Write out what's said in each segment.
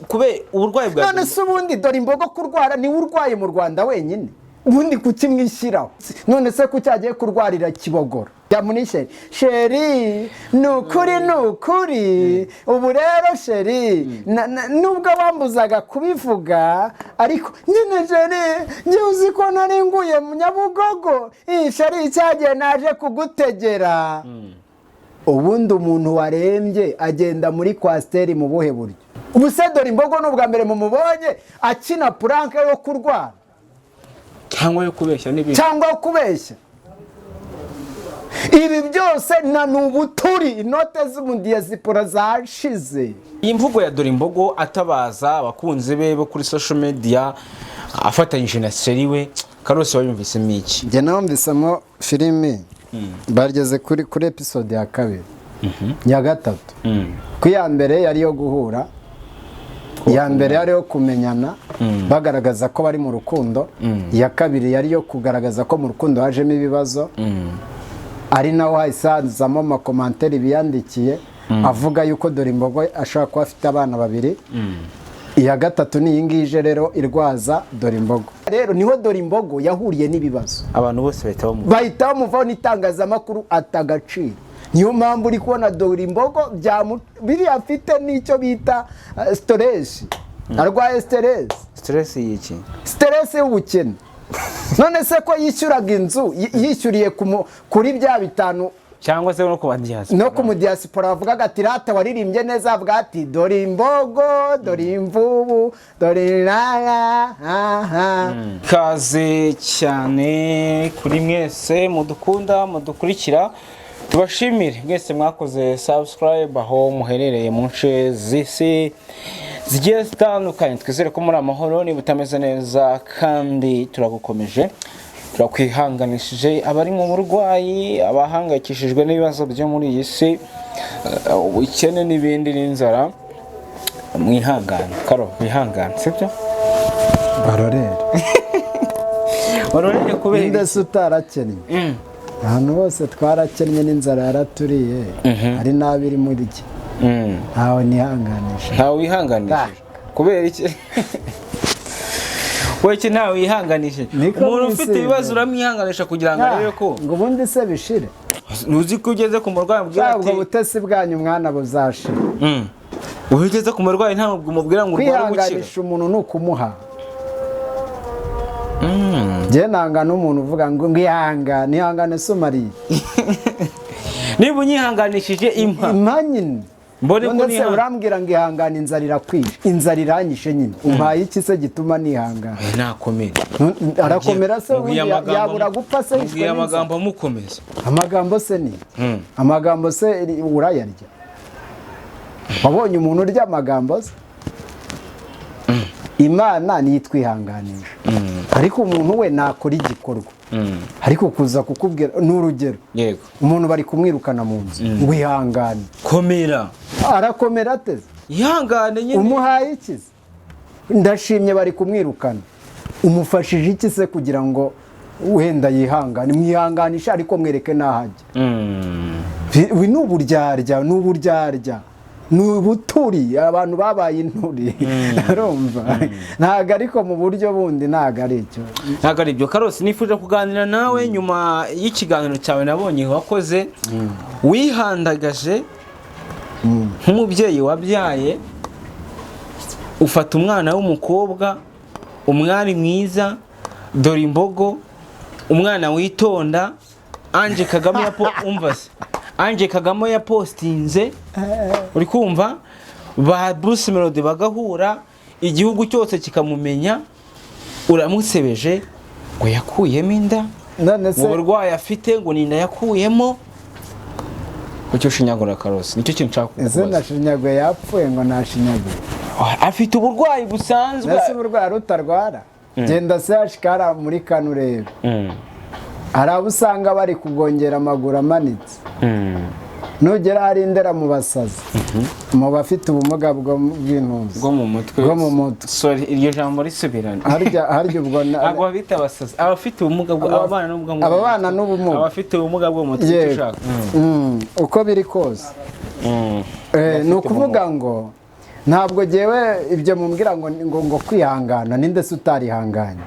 kube uburwayi bwa none se ubundi dore imbogo kurwara ni urwaye mu Rwanda wenyine ubundi kukimwishyiraho none se ko cyagiye kurwarira Kibogora yamunishe sheri nukuri ubu rero sheri nubwo bambuzaga kubivuga ariko nyine sheri uzi ko nari nguye mu Nyabugogo sheri cyagiye naje kugutegera ubundi umuntu warembye agenda muri kwasiteri mu buhe buryo ubu se dore imbogo n'ubwa mbere mu mubonye akina puranke yo kurwara cyangwa yo kubeshya n'ibindi cyangwa kubeshya ibi byose na n'ubuturi inote z'umudiyasipora zashize iyi mvugo ya dore imbogo atabaza abakunzi be bo kuri social media afatanyije na seri we Karosi wayumvisemo iki njye namvisemo filimi bageze kuri episode ya 2 ya 3 ku ya mbere yari yo guhura iya mbere yari yo kumenyana bagaragaza ko bari mu rukundo iya kabiri yari yo kugaragaza ko mu rukundo hajemo ibibazo ari naho hasanzamo amakomantere biyandikiye avuga yuko dore imbogo ashaka kuba afite abana babiri iya gatatu ni iyi ngije rero irwaza dore imbogo rero niho dore imbogo yahuriye n'ibibazo abantu bose bahita bamuvaho n'itangazamakuru atagaciro niyo mpamvu uri kubona dore imbogo biri afite n'icyo bita stress arwaye stress y'iki stress y'ubukene none se ko yishyuraga inzu yishyuriye kuri bya bitanu cyangwa se no ku mudiyasipora bavugaga ati rata waririmbye neza avuga ati dore imbogo dore imvubu dore rara kaze cyane kuri mwese mudukunda mudukurikira tubashimire mwese mwakoze subscribe aho muherereye mu nce z'isi zigiye zitandukanye twizere ko muri amahoro niba utameze neza kandi turagukomeje turakwihanganishije abari mu burwayi abahangayikishijwe n'ibibazo byo muri iyi si ubukene n'ibindi n'inzara mwihangane Karo mwihangane sibyo barorere kubera ndetse utarakennye ahantu bose twarakennye n'inzara yaraturiye hari n'abiri muri iki ntawe nihanganisha ntawe wihanganishije kubera iki weke ntawe wihanganishije umuntu ufite ibibazo uramwihanganisha kugira ngo arebe ko ngo ubundi se bishire nuzi ko ugeze ku murwayi mbwira ati ubwo butesi bwanyu mwana buzashira ugeze ku murwayi ntabwo umubwira ngo urwara gukira kwihanganisha umuntu ni ukumuha njye nanga n'umuntu uvuga ngo ihangane somariye niba unyihanganishije impa nyine mbone se urambwira ngo ihangane inzara irakwishe inzara iranyishe nyine umpaye iki se gituma nihangana nakomera arakomera se yabura gupfa se yishwe amagambo amukomeza amagambo se ni amagambo se urayarya wabonye umuntu urya amagambo se Imana nitwihanganisha ariko umuntu we nakora igikorwa ariko kuza kukubwira n'urugero yego umuntu bari kumwirukana mu nzu ngo ihangane komera arakomera ateze ihangane nyine umuhaye iki ndashimye bari kumwirukana umufashije iki se kugira ngo wenda yihangane mwihanganisha ariko mwereke nahajya ni uburyarya ni ubuturi abantu babaye inturi arumva ntago ariko mu buryo bundi ntago ari icyo ntago ari byo Karosi nifuje kuganira nawe nyuma y'ikiganiro cyawe nabonye wakoze wihandagaje nk'umubyeyi wabyaye ufata umwana w'umukobwa umwari mwiza dore imbogo umwana witonda Ange Kagame Ange Kagame yapostinze uri kumva ba Bruce Melody bagahura igihugu cyose kikamumenya uramusebeje ngo yakuyemo inda mu burwayi afite ngo ninda yakuyemo ucyo shinyagura Karosi nicyo kintu nshaka kukubaza ese nashinyagwe yapfuye ngo nashinyagwe afite uburwayi busanzwe ese uburwayi rutarwara genda se ashikara muri kanurebe hari abo usanga bari kugongera amaguru amanitse nugera hari indera mu basazi mu bafite ubumuga bw'intuzi bwo mu mutwe sorry iryo jambo risubirana harya ubwo ntabwo babita abasazi abafite ubumuga ababana n'ubumuga abafite ubumuga bwo mu mutwe ushaka uko biri kose ni ukuvuga ngo ntabwo ngewe ibyo mumbwira ngo kwihangana ninde se utarihanganye.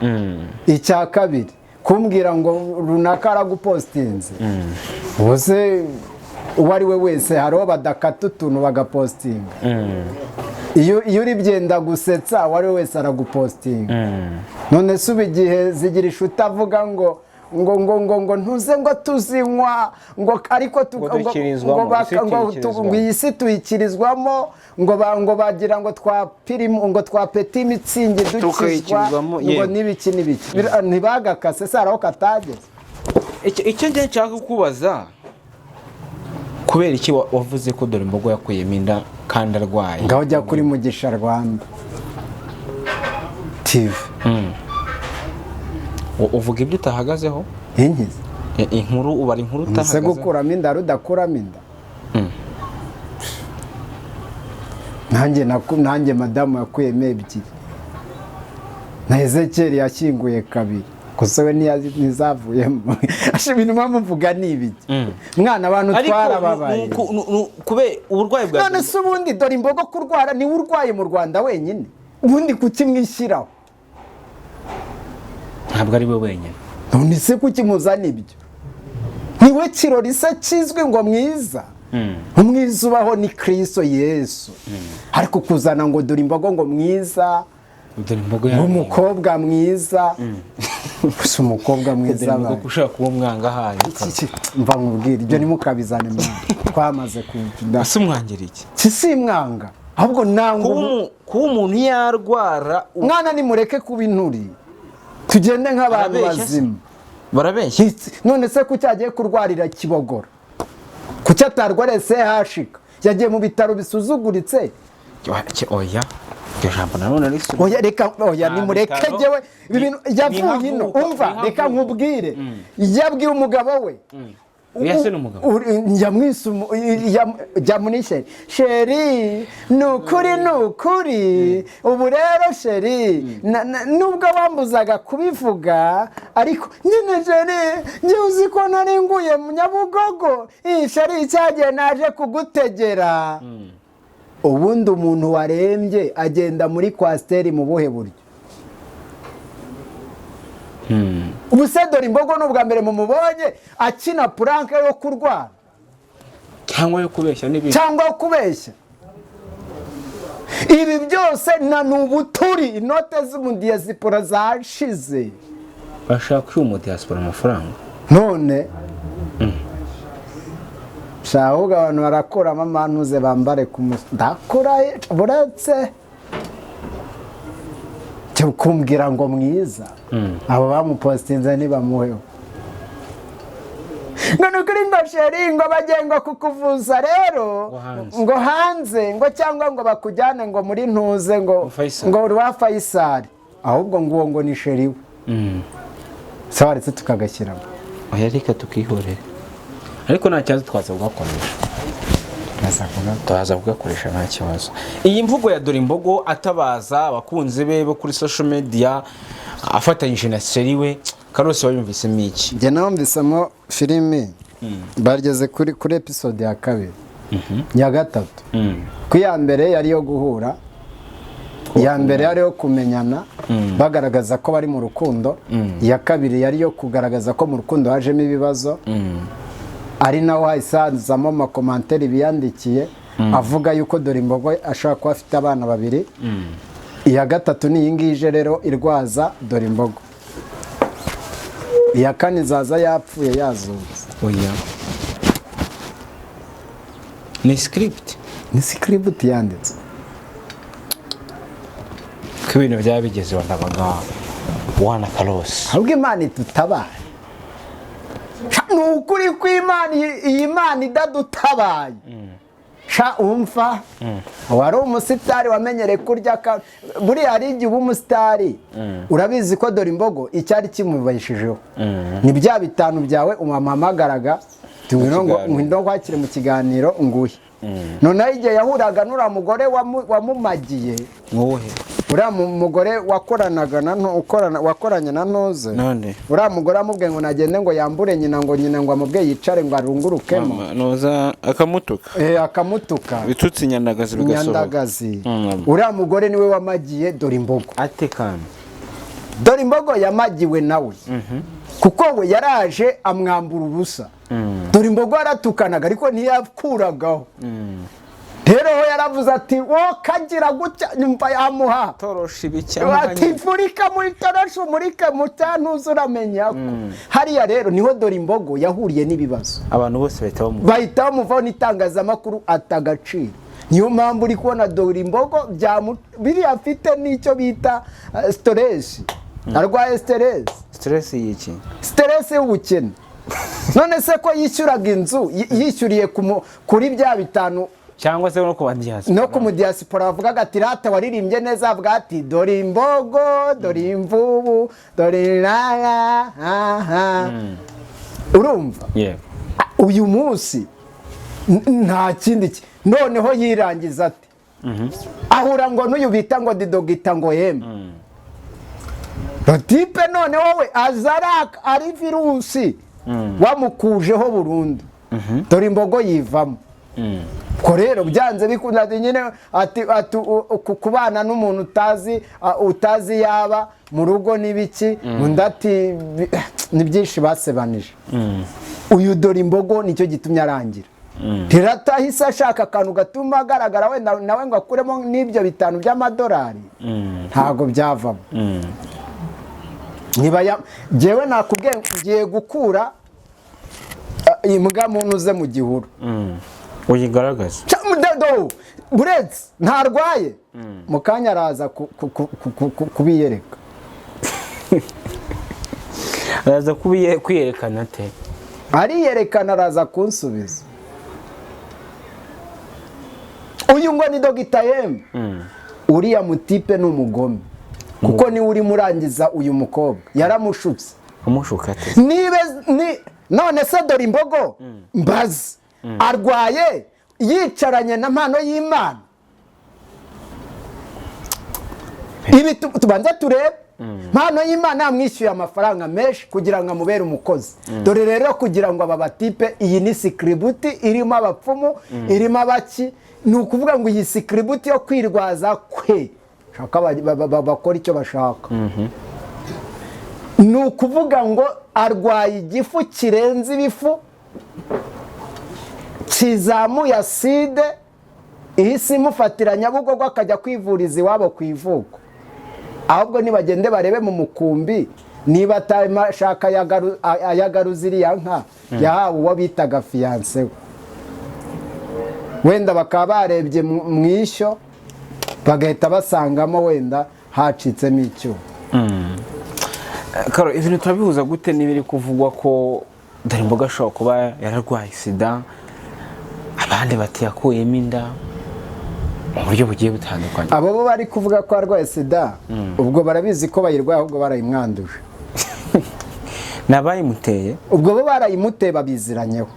Icya kabiri kumbwira ngo runaka aragupostinze, ubuse uwo ari we wese hariho badakata utuntu bagapostinga. Iyo uri byenda gusetsa uwo ari we wese aragupostinga. None se ubu igihe zigira inshuti avuga ngo ntuze ngo tuzinywa ngo ariko ngo iyi si tuyikirizwamo ngo bagira ngo twapeta imitsingi dukizwa ngo n'ibiki ntibagakase se haraho katageze. Icyo njye nshaka kukubaza, kubera iki wavuze ko dore imbogo yakuyemo inda kandi arwaye? Ngaho jya kuri Mugisha Rwanda TV uvuga ibyo utahagazeho. inkizi inkuru ubara inkuru utahagazeho. Ese gukuramo inda rudakuramo inda. nanjye madamu yakuyemo ebyiri na Ezekiel yashyinguye kabiri, gusa we ntizavuyemo. Ibintu muvuga ni ibiki mwana, abantu twarababaye kubera uburwayi bwa none se ubundi dore imbogo kurwara niwe urwaye mu Rwanda wenyine, ubundi kuki mwishyiraho? Ntabwo ari we wenyine. None se kuki muzana ibyo? Niwe kirori se kizwi ngo mwiza. Umwiza ubaho ni Kristo Yesu. Ariko kuzana ngo dore imbogo ngo mwiza, dore imbogo umukobwa mwiza. Gusa umukobwa mwiza imbogo ushaka kuba umwanga haye. Mva nkubwira ibyo nimukabizane mwana, twamaze kuvuga. Ese umwangera iki? Si mwanga, ahubwo nango kuba umuntu yarwara. Mwana nimureke kuba inturi, tugende nk'abantu bazima. Barabeshya. None se kuki agiye kurwarira Kibogora? Kuki atarwariye hashika? Yagiye mu bitaro bisuzuguritse. Oya, iryo jambo nanone ari subu. Oya reka, oya nimureke jewe ibintu yavuye ino. Umva reka nkubwire, yabwiye umugabo we. Yase n'umugabo yamwise yamunishe sheri nukuri ubu rero sheri nubwo bambuzaga kubivuga ariko nyine sheri njye uzi ko nari nguye mu Nyabugogo sheri cyagiye naje kugutegera. Ubundi umuntu warembye agenda muri kwasiteri mu buhe buryo? Ubuse dore imbogo n'ubwa mbere mumubonye akina puranke yo kurwara cyangwa yo kubeshya n'ibindi, cyangwa yo kubeshya. Ibi byose na n'ubuturi, inote z'umudiyasipora zashize. Bashaka uyu mudiyasipora amafaranga none shahuga abantu barakuramo amanuze bambare ku ndakora buretse cyo kumbwira ngo mwiza. Abo bamupostinze ntibamuheho. None kuri ngo sheri ngo bagenga kukuvuza rero ngo hanze ngo cyangwa ngo bakujyane ngo muri ntuze ngo rwa Faisal, ahubwo ngo ni sheri we. Sawa retse tukagashyiramo. Oya reka tukihorere, ariko nta cyazo twaza kugakoresha. Twaza kugakoresha nta kibazo. Iyi mvugo ya dore imbogo atabaza abakunzi be bo kuri social media afatanyije na sheri we, Karose wayumvisemo iki? Njye namvisemo filimi bageze kuri episode ya kabiri ya gatatu. Ku ya mbere yari yo guhura, iya mbere yari yo kumenyana bagaragaza ko bari mu rukundo, iya kabiri yari yo kugaragaza ko mu rukundo hajemo ibibazo, ari naho hasanzamo amakomanteri biyandikiye avuga yuko dore imbogo ashaka kuba afite abana babiri. Iya gatatu ni iyi ngiyi rero irwaza dore imbogo. Iya kane zaza yapfuye yazutse. Oya, ni script yanditse ko ibintu byaba bigeze wandabaga wana Karose. ahubwo Imana itutabare. Ni ukuri kw'Imana, iyi Mana idadutabaye. Umva wari umusitari wamenyereye kurya buriya hari igihe uba umusitari urabizi ko dore imbogo icyari kimubeshejeho ni bya bitanu byawe umahamagaraga ngwino kwakire mu kiganiro nguhe noneho igihe yahuraga n'uriya mugore wamumagiye, wowe uriya mugore wakoranye na Ntuze, uriya mugore amubwiye ngo nagende ngo yambure nyina ngo amubwiye yicare ngo arungurukemo, noza akamutuka akamutuka bitutse inyandagazi bigasohoka. uriya mugore niwe wamagiye Dorimbogo. ate kandi Dorimbogo yamagiwe nawe kuko we yaraje amwambura ubusa. Dorimbogo yaratukanaga ariko ntiyakuragaho. Rero ho yaravuze ati wo kagira gutya nyumva yamuha toroshi bicyamuha ati furika muri toroshi umurike mutantuza uramenya ko hariya. Rero niho Dorimbogo yahuriye n'ibibazo, abantu bose bahita bamuvaho n'itangazamakuru atagaciro. Niyo mpamvu uri kubona Dorimbogo biri afite n'icyo bita stress, arwaye stress y'iki? Stress y'ubukene. None se ko yishyuraga inzu yishyuriye kuri bya bitanu cyangwa se no ku diaspora, no ku diaspora bavugaga ati rata waririmbye neza, avuga ati Dorimbogo dore imvubu dore rara urumva. Uyu munsi nta kindi noneho yirangiza ati ahura ngo n'uyu bita ngo didogita ngo yeme Rotipe noneho we azaraka ari virusi wamukujeho burundu. Dorimbogo yivamo. Ko rero byanze bikunda nyine ati kubana n'umuntu utazi yaba mu rugo n'ibiki undati ni byinshi basebanije. Uyu Dorimbogo nicyo gitumye arangira. Tiratahise ashaka akantu gatuma agaragara we nawe ngo akuremo n'ibyo bitanu by'amadolari, ntago byavamo. Jewe nakubwiye ngiye gukura imbwa muntu uze mu gihuru uyigaragaza buretse ntarwaye mu kanya araza kubiyereka. araza kwiyerekana ate? Ariyerekana araza kunsubiza. Uyu ngo ni Dogita Yemwe. Uriya mutipe ni umugome kuko niwe uri murangiza uyu mukobwa yaramushutse. Umushuka ate? None se Dorimbogo mbazi arwaye yicaranye na Mpano y'Imana. Ibi tubanza turebe. Mpano y'Imana yamwishyuye amafaranga menshi kugira ngo amubere umukozi. Dore rero kugira ngo aba batipe iyi ni sikiributi irimo abapfumu irimo abaki, ni ukuvuga ngo iyi sikiributi yo kwirwaza kwe bakora icyo bashaka. Ni ukuvuga ngo arwaye igifu kirenze ibifu kizamuye aside ihise imufatira Nyabugogo akajya kwivuriza iwabo ku ivuko. Ahubwo nibagende barebe mu mukumbi niba atashaka ayagaruza iriya nka yahawe uwo bitaga fiyanse we. Wenda bakaba barebye mu ishyo bagahita basangamo wenda hacitsemo icyuma. Karo, ibintu turabihuza gute n'ibiri kuvugwa ko Dorimbogo ashobora kuba yararwaye sida, abandi bati yakuyemo inda mu buryo bugiye butandukanye? Abo bo bari kuvuga ko arwaye sida ubwo barabizi ko bayirwaye ahubwo barayimwanduje. Nabayimuteye ubwo bo barayimuteye babiziranyeho.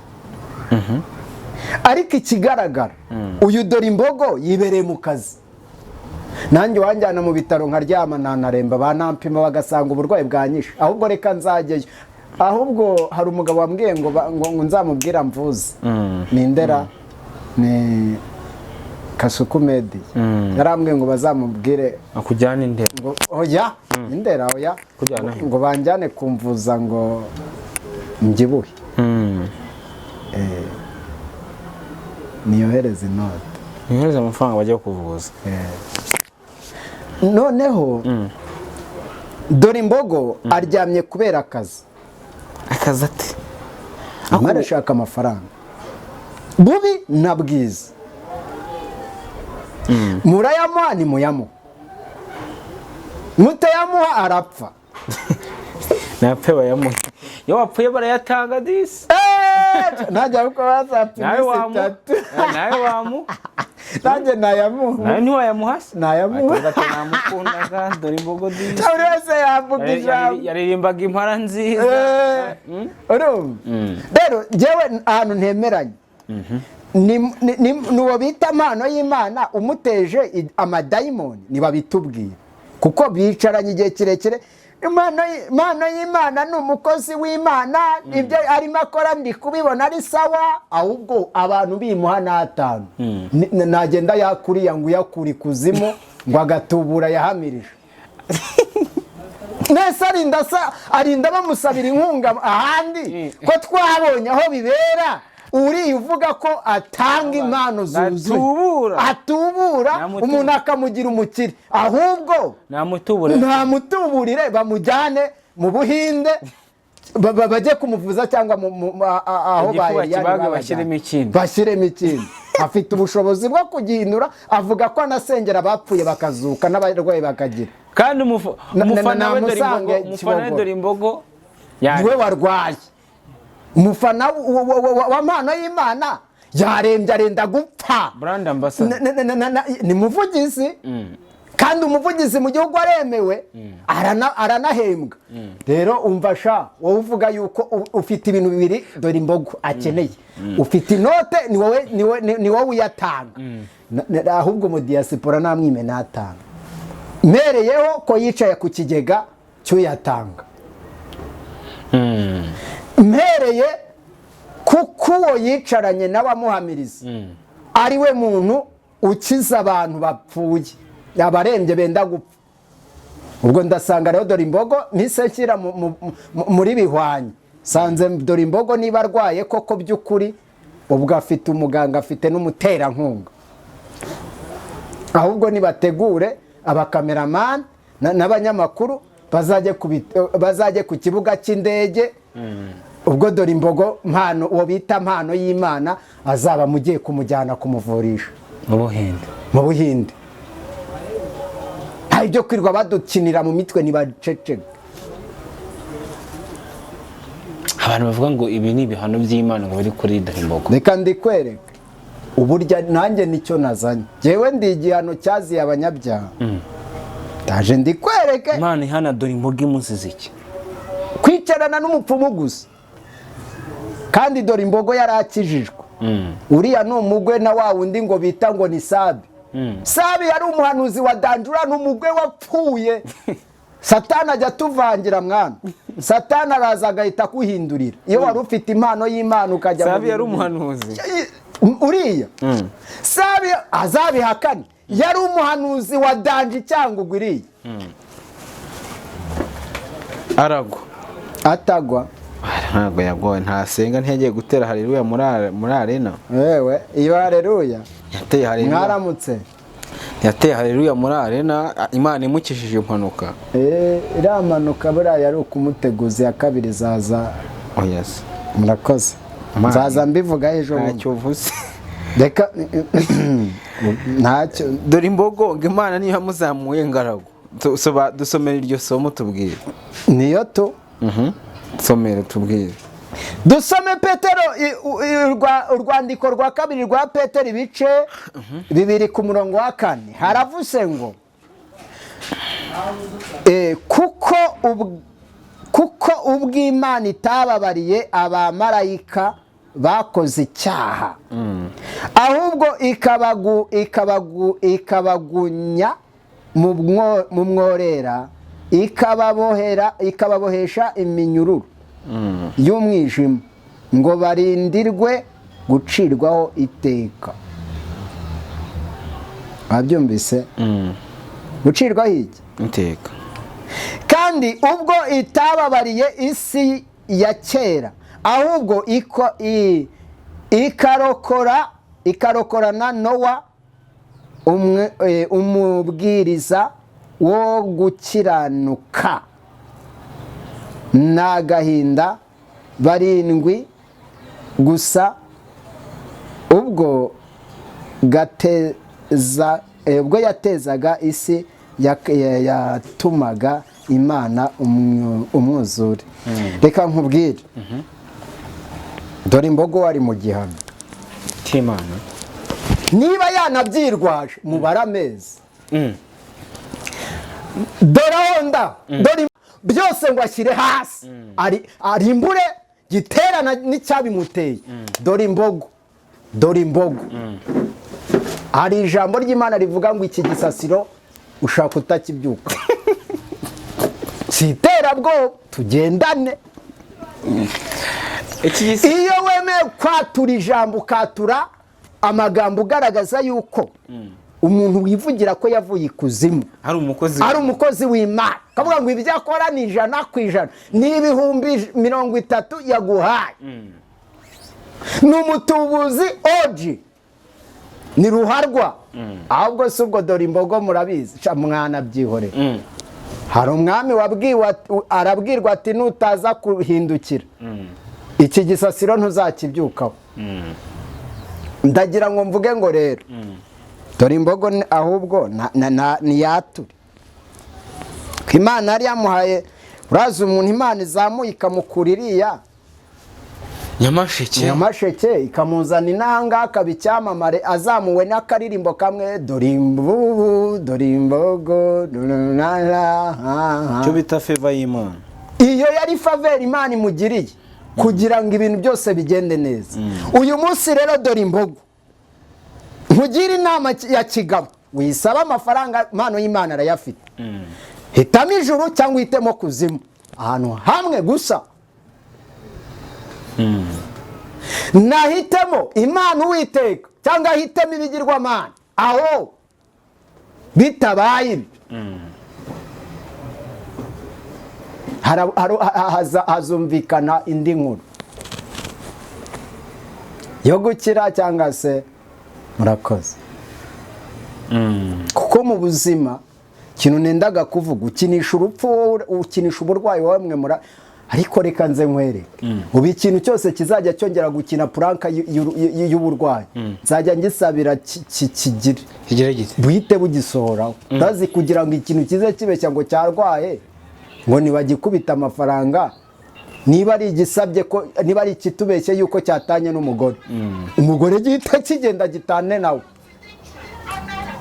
Ariko ikigaragara uyu Dorimbogo yibereye mu kazi. Nanjye wanjyana mu bitaro nkaryama nanaremba banampima bagasanga uburwayi bwanyishe, ahubwo reka nzajyeyo. Ahubwo hari umugabo wambwiye ngo nzamubwira mvuze ni Ndera ni Kasuku Medi yarambwiye ngo bazamubwire akujyana Indera ngo oya Indera oya ngo banjyane kumvuza ngo mbyibuhe niyohereze inote, niyohereze amafaranga bajya kuvuza. Noneho Dorimbogo aryamye kubera akazi. Akazi ati arashaka amafaranga bubi na bwiza. Murayamuha ni muyamuha, mutayamuha arapfa. Napfe bayamuha, iyo wapfuye barayatanga disi. Najya uko bazapfa nawe wamu nanjye nayamuha. Nawe ntiwayamuha se? Nayamuha. Namukundaga Dorimbogo disi. Buri wese yavuga ijambo. Yaririmbaga impara nziza. Urumva? Rero njyewe ahantu ntemeranye n'uwo bita impano y'Imana umuteje amadayimoni ntibabitubwira kuko bicaranye igihe kirekire. Impano y'Imana ni umukozi w'Imana, ibyo arimo akora ndi kubibona ari sawa, ahubwo abantu bimuha n'atanu nagenda yakuriya ngo yakuri kuzimu ngo agatubura yahamirije. Nese arinda bamusabira inkunga ahandi ko twabonye aho bibera. Uri uvuga ko atanga impano zuzuye atubura umuntu akamugira umukire, ahubwo nta mutuburire bamujyane mu Buhinde bajye kumuvuza cyangwa aho bashyiremo ikindi. Afite ubushobozi bwo kugihindura, avuga ko anasengera abapfuye bakazuka n'abarwayi bakagira. Kandi umufana we Dorimbogo niwe warwaye. Umufana wa mpano y'Imana yarembye arenda gupfa. Brand ambassador ni muvugizi kandi umuvugizi mu gihugu aremewe aranahembwa. Rero umvasha wowe uvuga yuko ufite ibintu bibiri Dorimbogo akeneye. Ufite inote ni wowe uyatanga, ahubwo mu diaspora namwime natanga. Mereyeho ko yicaye ku kigega cy'uyatanga. Mpereye kuko uwo yicaranye n'abamuhamiriza ari we muntu ukiza abantu bapfuye, abarembye benda gupfa. Ubwo ndasanga rero Dorimbogo mpise nshyira muri bihwanye. Sanze Dorimbogo niba arwaye koko by'ukuri, ubwo afite umuganga, afite n'umuterankunga. Ahubwo nibategure abakameramani n'abanyamakuru bazajye ku kibuga cy'indege. Ubwo Dorimbogo uwo bita impano y'Imana azaba mugiye kumujyana kumuvurisha mu Buhinde. Nta ibyo kwirwa badukinira mu mitwe ntibaceceke. Abantu bavuga ngo ibi ni ibihano by'Imana ngo biri kuri Dorimbogo. Reka ndikwereke uburya nanjye nicyo nazanye. Jewe ndi igihano cyaziye abanyabyaha. Ndaje ndikwereke Imana ihana Dorimbogo imuzize iki? Kwicarana n'umupfumu gusa. Kandi Dorimbogo yarakijijwe. Uriya ni umugwe na wa wundi ngo bita ngo ni Sabi. Sabi yari umuhanuzi wa Danjura, n'umugwe wapfuye. Satani ajya tuvangira mwana. Satani araza agahita kuhindurira. Iyo wari ufite impano y'Imana ukajya mu Sabi yari umuhanuzi. Uriya Sabi azabihakane, yari umuhanuzi wa Danji cyangwa ugwiriye. Aragwa atagwa ntabwo yagoye, ntasenga, ntiyagiye gutera haleluya muri arena. Wewe iyo haleluya yateye haleluya, mwaramutse, yateye haleluya muri arena. Imana imukishije impanuka. Iramanuka buriya yari ukumuteguza ya kabiri zaza. Oh yes, murakoze. Zaza mbivuga ejo. Ntacyo uvuze. Reka ntacyo. Dorimbogo ngo Imana niyo yamuzamuye ngaragu. Dusomera iryo somo tubwire. Niyo to. Somera tubwire. Dusome Petero urwandiko rwa kabiri rwa Petero ibice 2 ku murongo wa 4. Haravuze ngo kuko ubw'Imana itababariye abamarayika bakoze icyaha, ahubwo ikabagunya mu mworera, ikababohesha iminyururu y'umwijima ngo barindirwe gucirwaho iteka. Abyumvise? Gucirwaho iki? Iteka. Kandi ubwo itababariye isi ya kera, ahubwo ikarokorana Nowa umubwiriza wo gukiranuka n'agahinda 7 gusa, ubwo yatezaga isi yatumaga Imana umwuzure. Reka nkubwire, Dorimbogo wari mu gihano cy'Imana. Niba yanabyirwaje mubara amezi, Doronda byose ngo ashyire hasi, arimbure giterana n'icyabimuteye. Dorimbogo dore imbogo. Hari ijambo ry'Imana rivuga ngo iki gisasiro ushaka utakibyuka. Si iterabwoba, tugendane. Iyo wemeye kwatura ijambo, ukatura amagambo ugaragaza yuko umuntu wivugira ko yavuye ikuzimu ari umukozi w'Imana, kavuga ngo ibyo akora ni 100%, ni 30,000 yaguhaye. Ni umutubuzi oji, ni ruharwa. Ahubwo si ubwo dore imbogo murabizi, mwana byihorera. Hari umwami arabwirwa ati nutaza kuhindukira iki gisasiro ntuzakibyukaho. Ndagira ngo mvuge ngo rero dore imbogo ahubwo niyature. Imana yari yamuhaye, urazi umuntu Imana izamuye ikamukura iriya Nyamasheke ikamuzana inanga akaba icyamamare, azamuwe n'akaririmbo kamwe, dore imvubu dore imbogo cyo bita favor y'Imana. Iyo yari favor Imana imugiriye kugira ngo ibintu byose bigende neza. Uyu munsi rero dore imbogo, nkugira inama ya kigabo, wisaba amafaranga, impano y'Imana arayafite. Hitamo ijuru cyangwa hitemo kuzimu, ahantu hamwe gusa. Nahitemo Imana Uwiteka cyangwa hitemo ibigirwamana, aho bitabaye hazumvikana indi nkuru yo gukira cyangwa se murakoze. Kuko mu buzima ikintu nendaga kuvuga, ukinisha urupfu, ukinisha uburwayi wawe mwemura, ariko reka nze nkwereke ubu ikintu cyose kizajya cyongera gukina puranka y'uburwayi nzajya ngisabira kigire buhite bugisohoraho. Urazi kugira ngo ikintu kize kibeshya ngo cyarwaye ngo nibagikubita amafaranga, niba ari igisabye ko, niba ari ikitubeshye yuko cyatanye n'umugore, umugore gihita kigenda gitane nawe.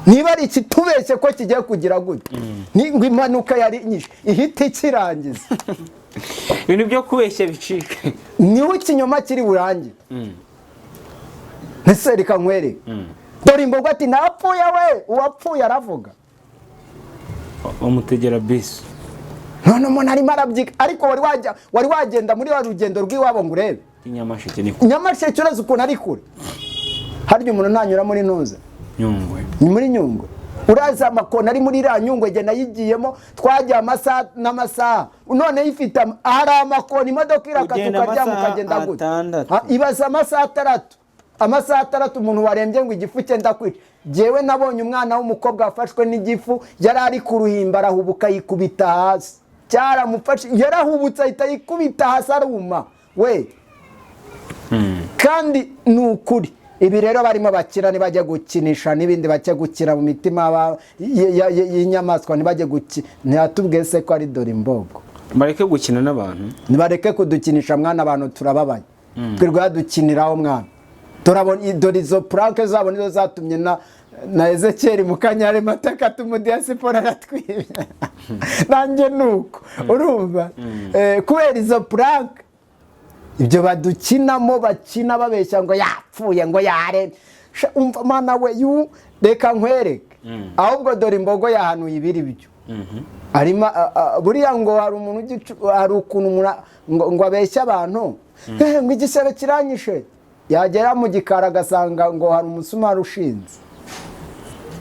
Niba ari ikitubeshye ko kigiye kugira gute, ngo impanuka yari nyinshi ihita ikirangiza. Ibintu byo kubeshya bicika, niho ikinyoma kiri burangire. Nese reka nkwereke dore imbogo ati napfuye we, uwapfuye aravuga umutegera bisi. None umuntu arimo arabyiga, ariko wari wagenda muri wa rugendo rw'iwabo ngo urebe Nyamasheke urazi ukuntu ari kure. Harya umuntu ntanyura muri Ntuza Nyungwe, ni muri Nyungwe. Urazi amakona ari muri iriya Nyungwe genda yigiyemo, twajya amasaha n'amasaha, none yifite hari amakona imodoka irakatuka ryamo kagenda gute. Ibaza amasaha 3 umuntu warembye ngo igifu cyenda kwica. Jewe nabonye umwana w'umukobwa wafashwe n'igifu, yari ari ku ruhimba arahubuka yikubita hasi, cyaramufashe yarahubutse ahita yikubita hasi aruma we. Kandi nukuri ibi rero barimo bakira, nibajya gukinisha n'ibindi bacye gukira mu mitima y'inyamaswa, nibajye gukina. Ntiyatubwese ko ari dore imbogo. Bareke gukina n'abantu, nibareke kudukinisha mwana, abantu turababaye. Twirwa dukiniraho mwana. Turabona dore izo prank zabo nizo zatumye na Ezekiel Mukanyare mataka tumudiyasipora aratwibye. Nanjye nuko urumva kubera izo prank ibyo badukinamo, bakina babeshya ngo yapfuye ngo yare. Umva mana we, reka nkwereke ahubwo dore imbogo yahanuye ibiri byo. Arima buriya ngo hari umuntu hari ukuntu ngo abeshya abantu ngo igisebe kiranyishe, yagera mu gikara agasanga ngo hari umusumari ushinze.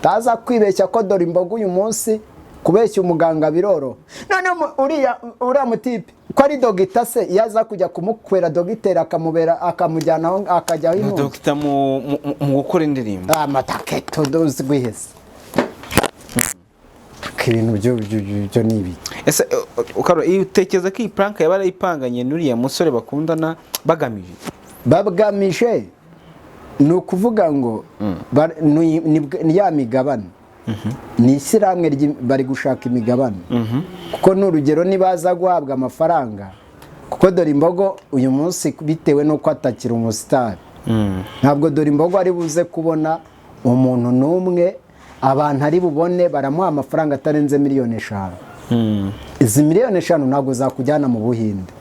Taza kwibeshya ko dore imbogo uyu munsi kubeshya umuganga biroro. None uriya mutipe ko ari dogita se, yaza kujya kumukwera dogiteri akamujyana aho akajyaho impunzi. Dogita mu gukora indirimbo amataketo dozi gwihese. Ibintu byo nibi. Ese ukaro iyo utekereza ko iyi prank yaba yarayipanganye n'uriya musore bakundana bagamije ni ukuvuga ngo ni ya migabane, ni ishyirahamwe bari gushaka imigabane. Kuko n'urugero nibaza guhabwa amafaranga, kuko dore imbogo uyu munsi bitewe n'uko atakira umusitari, ntabwo dore imbogo ari buze kubona umuntu n'umwe abantu ari bubone baramuha amafaranga atarenze 5 miliyoni. izi miliyoni 5 ntabwo zakujyana mu Buhinde.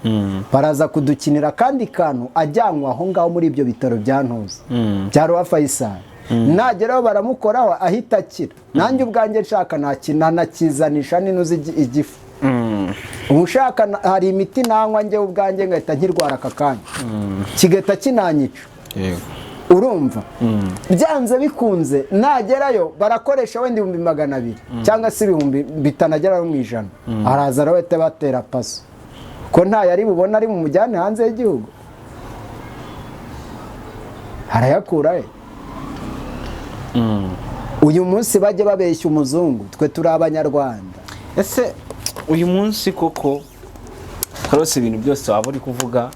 Baraza kudukinira kandi kantu ajyanwa aho ngaho muri ibyo bitaro bya Ntuza bya Roi Faisal. Nageraho baramukoraho ahita akira. Nanjye ubwanjye nshaka nakizanisha n'inuzi igifu. Umushaka hari imiti nanywa njye ubwanjye ngahita nkirwara aka kanya. Kigahita kinanyica. Yego. Urumva? Byanze bikunze nagerayo barakoresha wenda 200 cyangwa se 1000 bitanagera mu ijana. Araza rawete batera paso. Ko nta yari bubona ari mu mujyane hanze y'igihugu. Harayakura. Uyu munsi bajye babeshya umuzungu, twe turi abanyarwanda. Ese uyu munsi koko karose ibintu byose waba uri kuvuga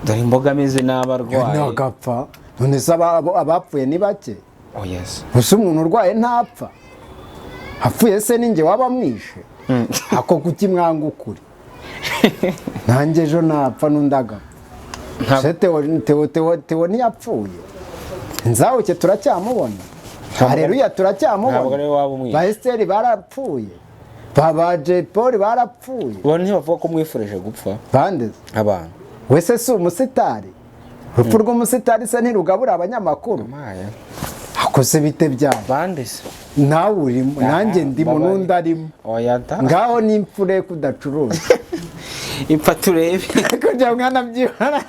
dore imboga ameze n'abarwaye ntagapfa. None se abapfuye ni bake? Oh yes. Gusa umuntu urwaye ntapfa. Hapfuye se ninjye waba mwishe. Ako kuki mwanga ukuri. Nanjye ejo napfa n'undaga. Teo ntiyapfuye. Nzawuke turacyamubona. Haleluya turacyamubona. Ntabwo ari waba umwishe. Ba Esther barapfuye. Baba J Paul barapfuye. Bone ntibavuga ko mwifurije gupfa. Bande Abantu. Wese si umusitari. Urupfu rw'umusitari se ntirugabura abanyamakuru. Akoze bite bya bande se? Nawe urimo, nanjye ndimo n'undi arimo. Oya da. Ngaho n'imfure kudacuruza. Impfa turebe. Kujya mwana byibara.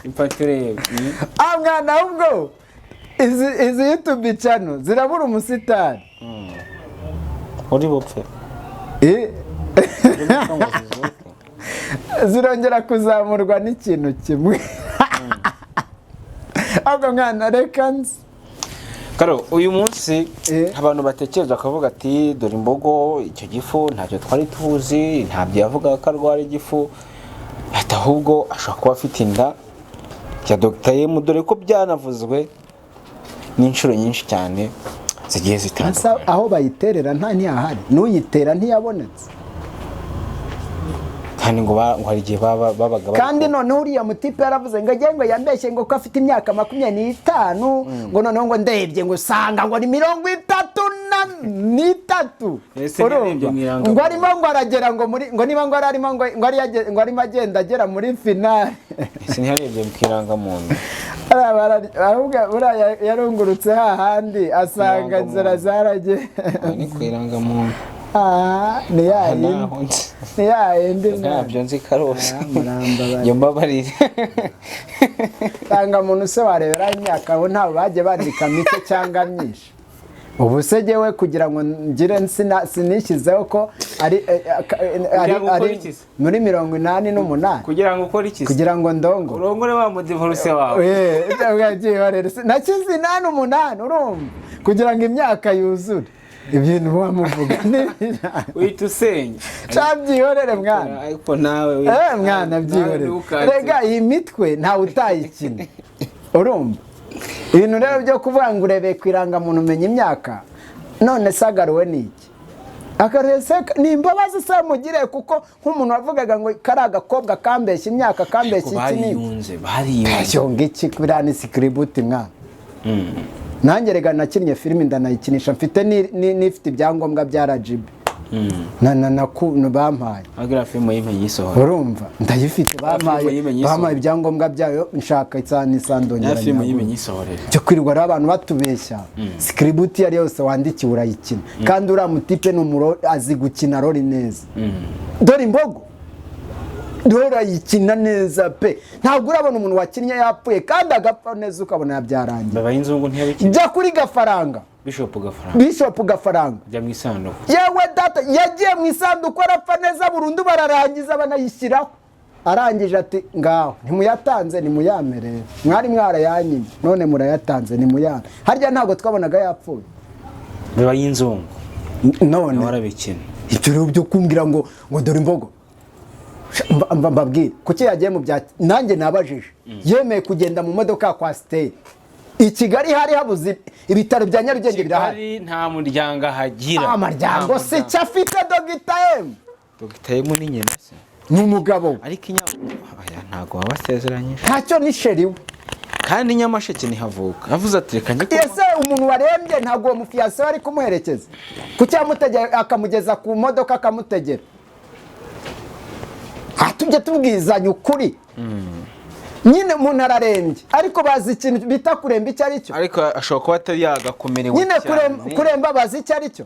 Impfa turebe. Mwana ubwo izi YouTube channel zirabura umusitari. Uri bupfe. Zirongera kuzamurwa n'ikintu kimwe. Ahubwo mwana reka nzi. Karo uyu munsi abantu batekereza akavuga ati dore imbogo icyo gifu ntacyo twari tuzi, ntabyo yavuga ko arwara igifu, ahubwo ashobora kuba afite inda ya Dr. M, dore ko byanavuzwe n'inshuro nyinshi cyane zigiye zitandukanye. Aho bayiterera nta ntiyahari, n'uyitera ntiyabonetse. Kandi ngo hari igihe babaga kandi none uriya mutipe yaravuze ngo agiye ngo yambeshye ngo ko afite imyaka 25 ngo none ngo ndebye ngo sanga ngo ni 33. Ngo arimo ngo aragera ngo muri ngo niba ngo arimo ngo arimo agenda agera muri finale. Ese ntiyarebye mu kirangamuntu. Ahubwo buraya yarungurutse hahandi asanga nzira zarage. Ni kwirangamuntu. Ni yindi ntabyo nzi karose yomba barire tanga muntu se warebera imyaka aho ntawe baje bandika mike cyangwa myinshi. Ubu se jewe kugira ngo ngire sinishyizeho ko ari muri 88 kugira ngo ukore iki? Kugira ngo ndongo urongore wa mudivorce wawe nakizi 88 urumva kugira ngo imyaka yuzure ibintu wamuvuga uhita usenya cabyihorere mwana. Ariko nawe mwana byihorere rega iyi mitwe ntawe utayikina urumva. Ibintu rero byo kuvuga ngo urebe kwiranga muntu umenya imyaka none sagaruwe niki akarese ni imbabazi se mugire kuko nk'umuntu wavugaga ngo kari agakobwa kambeshya imyaka kambeshya iki ni bariyunze iki birani script mwana. Nanjye rega nakinnye filime ndanayikinisha mfite n'ifite ibyangombwa bya RGB. Nakuntu bampaye. Agira filime yimenye isohora. Urumva ndayifite bampaye ibyangombwa byayo nshaka isandongera. Ya filime yimenye isohora. Cyo kwirirwa ari abantu batubeshya. Script yari yose wandikiye urayikina. Kandi uri amutipe n'umuro azi gukina roli neza. Dore imbogo. Dora yikina neza pe. Ntabwo urabona umuntu wakinnye yapfuye kandi agapfa neza ukabona yabyarangiye. Baba inzungu ntiyabikina. Jya kuri Gafaranga. Bishop Gafaranga. Jya mu isanduku. Yewe data yagiye mu isanduku arapfa neza burundu bararangiza banayishyiraho. Arangije ati ngaho ntimuyatanze nimuyamerere. Mwari mwarayanyimye none murayatanze nimuyana. Harya ntabwo twabonaga yapfuye. Baba inzungu. None warabikina. Ibyo byo kumbwira ngo dore imbogo. Mbabwira kuki yagiye mu bya nanjye nabajije yemeye kugenda mu modoka kwa Stay i Kigali hari habuze ibitaro bya Nyarugenge birahari nta muryango hagira amaryango se cyafite Dr. M. Dr. M ni nyene se n'umugabo ariko inyabo aya ntago wabasezeranyije ntacyo ni sheri we kandi Nyamasheke ntihavuka avuze ati reka njye ese umuntu warembye ntabwo uwo mufiyase ari kumuherekeza kuki yamutegera akamugeza ku modoka akamutegera tujye tubwizanya ukuri nyine umuntu ararembye ariko bazi ikintu bita kuremba icyo ari cyo ariko ashobora kuba atari yagakomerewe nyine kuremba bazi icyo ari cyo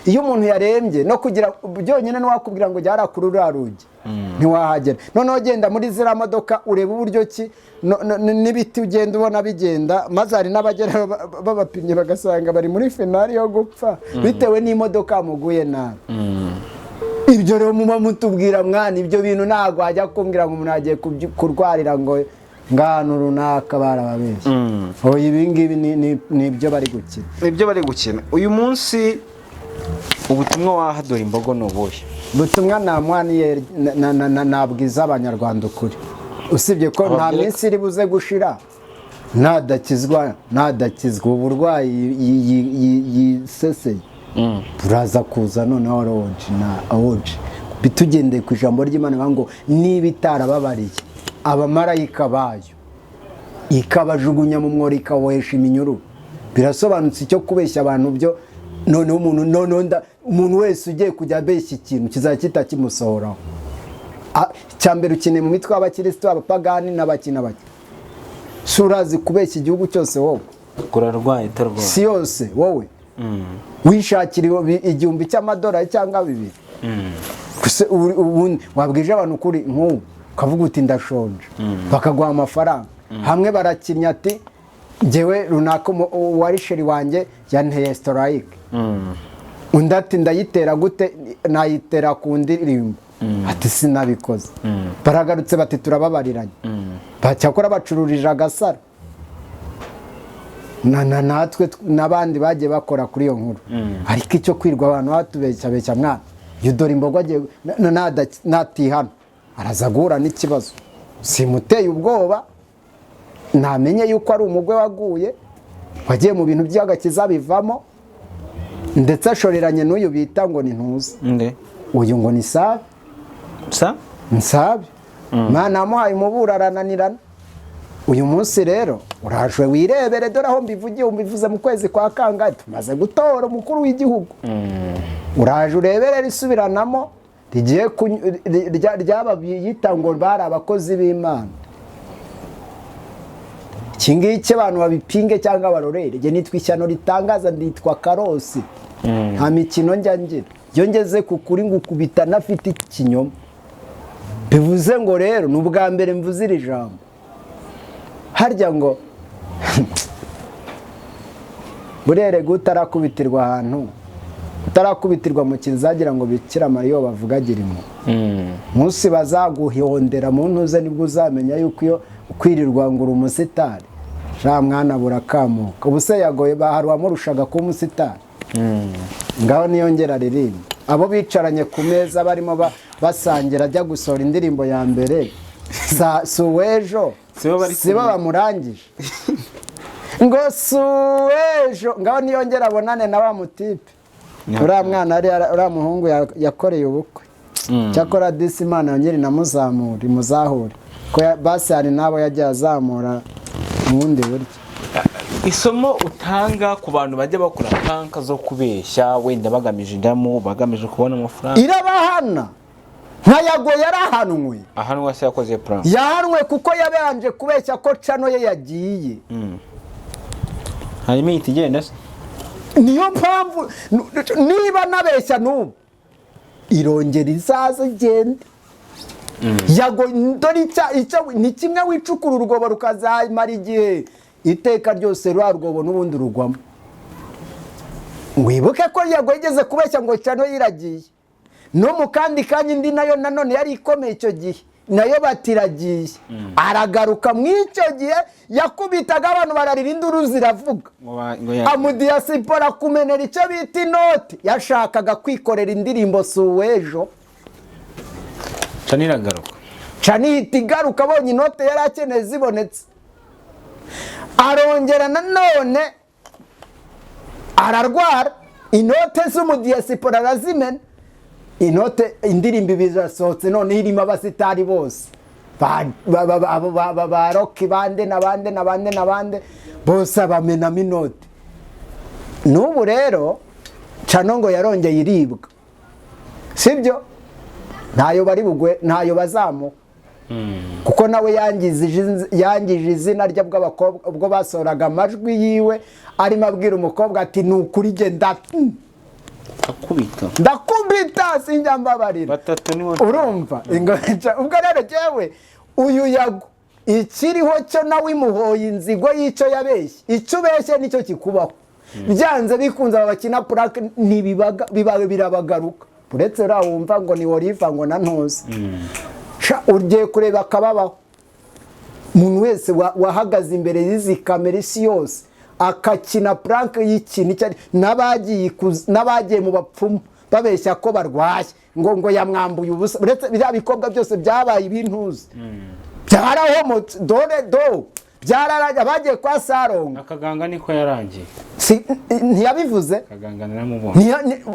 iyo umuntu yarembye no kugira byonyine ntiwakubwira ngo jya harakura uriya rugi ntiwahagera noneho genda muri ziriya modoka ureba uburyo ki n'ibiti ugenda ubona bigenda maze hari n'abagera babapimye bagasanga bari muri finali yo gupfa bitewe n'imodoka muguye nabi ibyo rero muba mutubwira mwana ibyo bintu ntabwo wajya kumbwira ngo umuntu agiye kurwarira ngo ngano runaka barababeshye ibi ngibi ni ibyo bari gukina nibyo bari gukina uyu munsi ubutumwa waha Dorimbogo ni ubuhe ubutumwa namwaniye nabwiza abanyarwanda ukuri usibye ko nta minsi iri buze gushira nadakizwa uburwayi yiseseye buraza kuza noneho oji bitugendeye ku ijambo ry'Imana ngo niba itarababariye abamarayika bayo ikabajugunya mu mwobo ikabohesha iminyururu birasobanutse icyo kubeshya abantu byo noneho umuntu wese ugiye kujya abeshya ikintu kizajya kitakimusohoraho cyambere ukeneye mu mitwe y'abakirisitu abapagani n'abakina bake si urazi kubeshya igihugu cyose wowe kurarwaye utarwaye si yose wowe wishakira igihumbi cy'amadolari cyangwa 2 ubundi wabwije abantu kuri nk'ubu ukavuga uti ndashonje bakaguha amafaranga hamwe barakinya ati njyewe runaka uwari sheri wanjye yanteye sitorayike undi ati ndayitera gute nayitera ku ndirimbo ati sinabikoze baragarutse bati turababariranye cyakora bacururije agasara natwe n'abandi bagiye bakora kuri iyo nkuru ariko icyo kwirwa abantu batubeshya mwana iyo Dorimbogo agiye natihana araza guhura n'ikibazo simuteye ubwoba namenye yuko ari umugwe waguye wagiye mu bintu by'agakiza bivamo ndetse ashoreranye n'uyu bita ngo ni ntuza uyu ngo ni Nsabe mwana amuhaye umubura arananirana uyu munsi rero urajwe wirebere dore aho mbivuze mu kwezi kwa kangahe tumaze gutora umukuru w'igihugu uraje urebere risubiranamo rigiye ryaba yita ngo bari abakozi b'Imana iki ngiki abantu babipinge cyangwa barorere njye nitwa ishyano ritangaza nditwa Karosi nta mikino njya ngira iyo ngeze ku kuri ngukubita nafite ikinyoma bivuze ngo rero ni ubwa mbere mvuze iri jambo harya ngo burere utarakubitirwa ahantu utarakubitirwa mu kizagira ngo Bikira Mariya bavugagira munsi bazaguhondera mu ntuze nibwo uzamenya yuko iyo kwirirwa ngo uri umusitari sha mwana burakamuka ubuse yagoye bahari wamurushaga kuba umusitari ngaho niyongera ririmba abo bicaranye ku meza barimo basangira ajya gusohora indirimbo ya mbere suwejo sibo bamurangije ngo suwejo ngaho niyongera abonane na wa mutipe uriya mwana uriya muhungu yakoreye ubukwe cyakora disi Imana yongere inamuzamure imuzahure ko basi hari n'abo yagiye azamura mu bundi buryo isomo utanga ku bantu bajya bakora tanka zo kubeshya wenda bagamije indamu bagamije kubona amafaranga irabahana nka Yago yarahanwe ahanwa se yakoze plan yahanwe kuko yabanje kubeshya ko cano ye yagiye hanyuma itigenda se niyo mpamvu niba nabeshya n'ubu irongera izaza igende Yago dore ni kimwe wicukura urwobo rukazamara igihe iteka ryose rwa rwobo n'ubundi rugwamo wibuke ko Yago yigeze kubeshya ngo cano yiragiye no mu kandi kanya indi nayo nanone yari ikomeye icyo gihe nayo batiragiye aragaruka mu icyo gihe yakubitaga abantu bararira induru ziravuga amudiyasipora kumenera icyo bita inoti yashakaga kwikorera indirimbo suwejo canihita igaruka abonye inote yari akeneye zibonetse arongera nanone ararwara inote z'umudiyasipora arazimena inote indirimbo ibiri zirasohotse noneho irimo abasitari bose ba Rocky n'abandi bose bamenamo inote. N'ubu rero Cano ngo yarongeye iribwa, sibyo? Ntayo bari bugwe, ntayo bazamuka, kuko nawe yangije izina ry'abakobwa ubwo basoraga amajwi yiwe arimo abwira umukobwa ati nukuri genda ndakubita sinjya mbabarira. Urumva ubwo rero jewe uyu Yago ikiriho cyo nawe imuhoye inzigo y'icyo yabeshye, icyo ubeshye nicyo kikubaho. Byanze bikunze abakina prank birabagaruka, uretse ra wumva ngo ni Oliva ngo na Ntuzi. Ugiye kureba akababaho umuntu wese wahagaze imbere y'izi kamera isi yose akakina prank y'ikintu n'abagiye mu bapfumu babeshya ko barwaye ngo yamwambuye ubusa, uretse bya bikobwa byose byabaye ibintuzi byarahomotse dore byararaga bagiye kwa Saronga. Akaganga niko yarangiye, ntiyabivuze akaganga naramubonye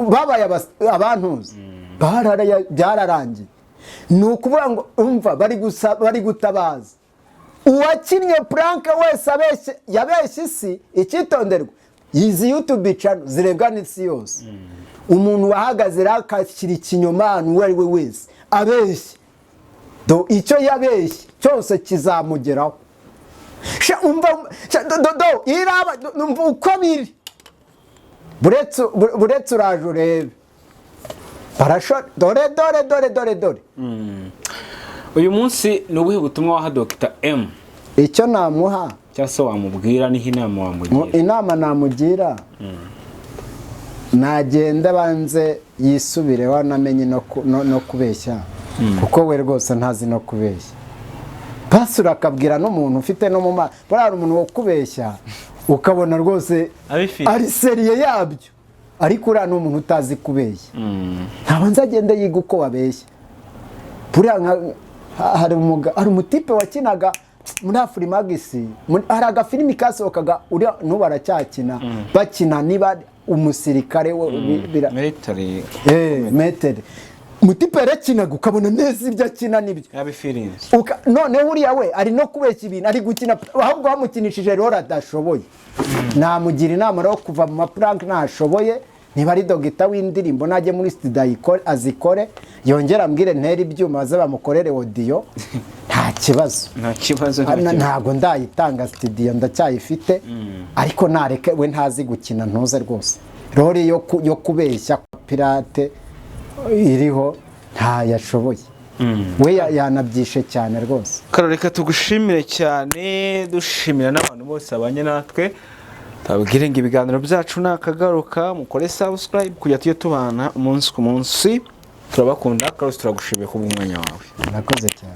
babaye abantuzi byararangiye. Ni ukuvuga ngo umva bari gutabaza uwakinnye prank wese yabeshye isi. Icyitonderwa, izi YouTube channel zirebwa n'isi yose. Umuntu wahagaze rakashyira ikinyoma ahantu uwo ari we wese abeshye, icyo yabeshye cyose kizamugeraho. Umva uko biri, buretse uraje urebe. Dore uyu munsi ni ubuhe butumwa waha Dr. M? Icyo namuha cyangwa se wamubwira niho inama wamugira? Inama namugira, nagenda banze yisubireho namenye no kubeshya, kuko we rwose ntazi no kubeshya. Pasura akabwira n'umuntu ufite no mu maso, buriya umuntu wo kubeshya ukabona rwose ari seriye yabyo, ariko uriya n'umuntu utazi kubeshya. Ntabwo nzagenda yiga uko wabeshya. Hari umutipe wakinaga muri Afrimagisi, hari agafilimi kasohokaga n'ubu aracyakina, bakina niba umusirikare Metere. Umutipe yarakinaga ukabona neza ibyo akina nibyo none uriya we ari no kubeshya ibintu, ari gukina ahubwo bamukinishije rero adashoboye. Namugira inama yo kuva mu maprank ntashoboye. Niba ari dogita w'indirimbo najye muri studio azikore, yongera ambwire ntera ibyuma baze bamukorere audio, nta kibazo. Ntago ndayitanga studio ndacyayifite, ariko nareke we ntazi gukina ntuze rwose. Rori yo kubeshya pirate iriho ntayashoboye. We yanabyishe cyane rwose. Karoreka tugushimire cyane, dushimira n'abantu bose abanye natwe. Tabwire ngo ibiganiro byacu nakagaruka, mukore subscribe kujya tujye tubana umunsi ku munsi. Turabakunda kandi turagushimiye ku mwanya wawe. Nakoze cyane.